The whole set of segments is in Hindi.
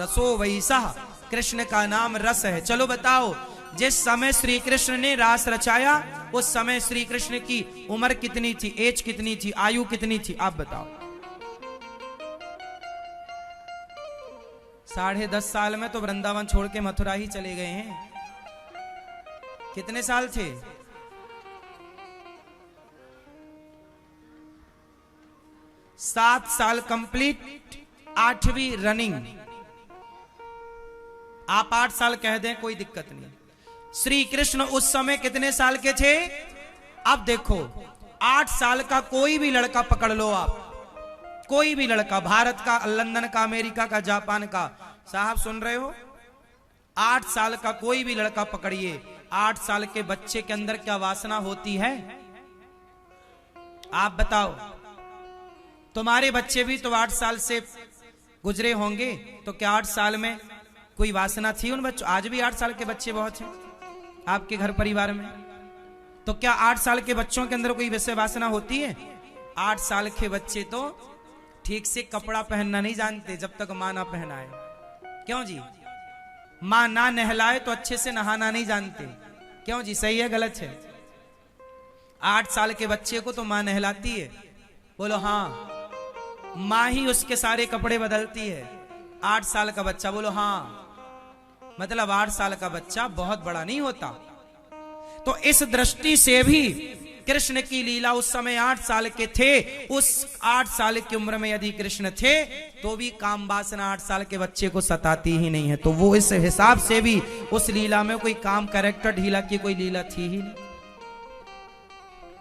रसो वैसा, कृष्ण का नाम रस है। चलो बताओ, जिस समय श्री कृष्ण ने रास रचाया उस समय श्री कृष्ण की उम्र कितनी थी, एज कितनी थी, आयु कितनी थी, आप बताओ। 10.5 साल में तो वृंदावन छोड़ के मथुरा ही चले गए हैं। कितने साल थे? 7 साल कंप्लीट, 8वीं रनिंग। आप 8 साल कह दें कोई दिक्कत नहीं। श्री कृष्ण उस समय कितने साल के थे? अब देखो, 8 साल का कोई भी लड़का पकड़ लो आप, कोई भी लड़का, भारत का, लंदन का, अमेरिका का, जापान का, साहब सुन रहे हो, 8 साल का कोई भी लड़का पकड़िए, 8 साल के बच्चे के अंदर क्या वासना होती है? आप बताओ। तुम्हारे बच्चे भी तो 8 साल से गुजरे होंगे, तो क्या 8 साल में कोई वासना थी उन बच्चों? आज भी 8 साल के बच्चे बहुत हैं आपके घर परिवार में, तो क्या 8 साल के बच्चों के अंदर कोई वैसे वासना होती है? 8 साल के बच्चे तो ठीक से कपड़ा पहनना नहीं जानते जब तक मां ना पहनाए। क्यों जी? मां ना नहलाए तो अच्छे से नहाना नहीं जानते। क्यों जी? सही है गलत है? 8 साल के बच्चे को तो मां नहलाती है, बोलो हाँ। मां ही उसके सारे कपड़े बदलती है। 8 साल का बच्चा, बोलो हाँ। मतलब 8 साल का बच्चा बहुत बड़ा नहीं होता। तो इस दृष्टि से भी कृष्ण की लीला, उस समय 8 साल के थे, उस 8 साल की उम्र में यदि कृष्ण थे तो भी काम वासना 8 साल के बच्चे को सताती ही नहीं है। तो वो इस हिसाब से भी उस लीला में कोई काम, कैरेक्टर ढीला की कोई लीला थी ही नहीं।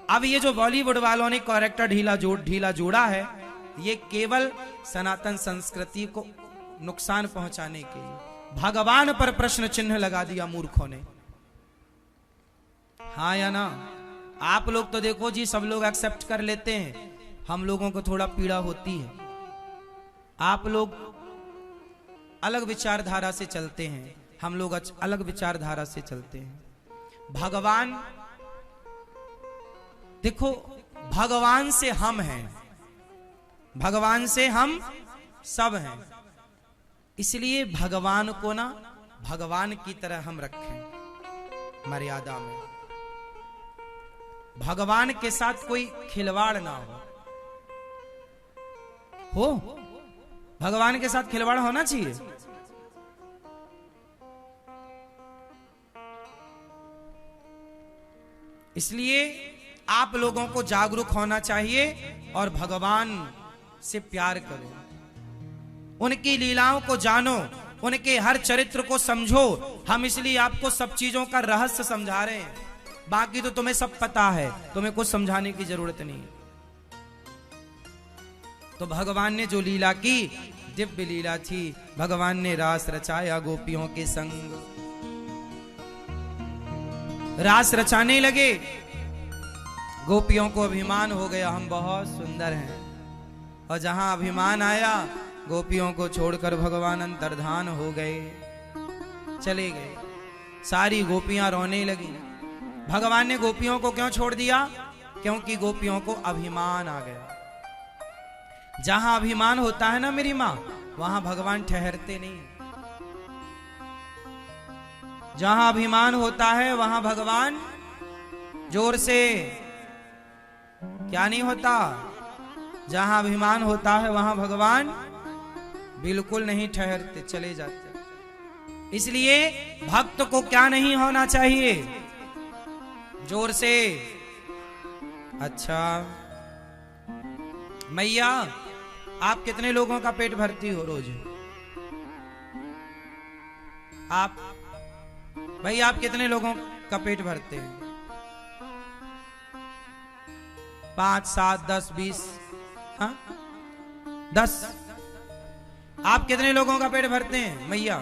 अब ये जो बॉलीवुड वालों ने कैरेक्टर ढीला जोड़ा है, ये केवल सनातन संस्कृति को नुकसान पहुंचाने के लिए, भगवान पर प्रश्न चिन्ह लगा दिया मूर्खों ने। हाँ या ना? आप लोग तो देखो जी, सब लोग एक्सेप्ट कर लेते हैं, हम लोगों को थोड़ा पीड़ा होती है। आप लोग अलग विचारधारा से चलते हैं, हम लोग अलग विचारधारा से चलते हैं। भगवान, देखो, भगवान से हम हैं, भगवान से हम सब हैं, इसलिए भगवान को ना भगवान की तरह हम रखें, मर्यादा में। भगवान के साथ कोई खिलवाड़ ना हो। भगवान के साथ खिलवाड़ होना चाहिए? इसलिए आप लोगों को जागरूक होना चाहिए और भगवान से प्यार करो, उनकी लीलाओं को जानो, उनके हर चरित्र को समझो। हम इसलिए आपको सब चीजों का रहस्य समझा रहे हैं, बाकी तो तुम्हें सब पता है, तुम्हें कुछ समझाने की जरूरत नहीं। तो भगवान ने जो लीला की, दिव्य लीला थी। भगवान ने रास रचाया गोपियों के संग, रास रचाने लगे। गोपियों को अभिमान हो गया, हम बहुत सुंदर हैं, और जहां अभिमान आया, गोपियों को छोड़कर भगवान अंतर्धान हो गए, चले गए। सारी गोपियां रोने लगी। भगवान ने गोपियों को क्यों छोड़ दिया? क्योंकि गोपियों को अभिमान आ गया। जहां अभिमान होता है ना मेरी मां, वहां भगवान ठहरते नहीं। जहां अभिमान होता है वहां भगवान, जोर से, क्या नहीं होता? जहां अभिमान होता है वहां भगवान बिल्कुल नहीं ठहरते, चले जाते। इसलिए भक्त को क्या नहीं होना चाहिए? जोर से, अच्छा मैया, आप कितने लोगों का पेट भरती हो रोज? आप भाई, आप कितने लोगों का पेट भरते हैं? 5, 7, 10, 20, हाँ 10। आप कितने लोगों का पेट भरते हैं मैया?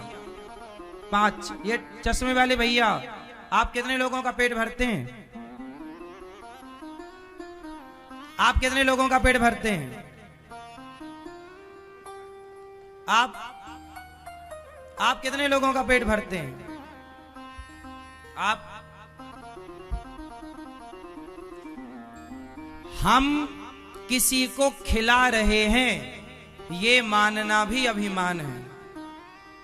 5। ये चश्मे वाले भैया, आप कितने लोगों का पेट भरते हैं? आप कितने लोगों का पेट भरते हैं? आप कितने लोगों का पेट भरते हैं? आप, हम किसी को खिला रहे हैं, ये मानना भी अभिमान है।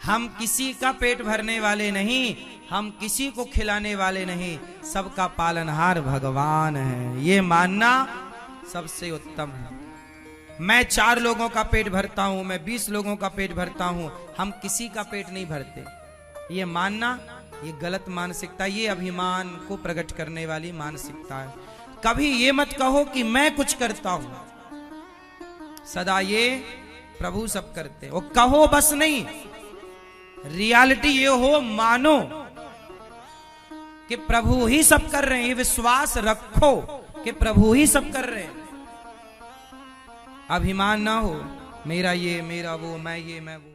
हम किसी का पेट भरने वाले नहीं, हम किसी को खिलाने वाले नहीं, सबका पालनहार भगवान है, ये मानना सबसे उत्तम है। मैं 4 लोगों का पेट भरता हूं, मैं 20 लोगों का पेट भरता हूं, हम किसी का पेट नहीं भरते, ये मानना ये गलत मानसिकता, ये अभिमान को प्रकट करने वाली मानसिकता है। कभी ये मत कहो कि मैं कुछ करता हूं, सदा ये प्रभु सब करते हो कहो बस नहीं, रियलिटी ये हो, मानो कि प्रभु ही सब कर रहे हैं, ये विश्वास रखो कि प्रभु ही सब कर रहे हैं। अभिमान ना हो, मेरा ये मेरा वो, मैं ये मैं वो।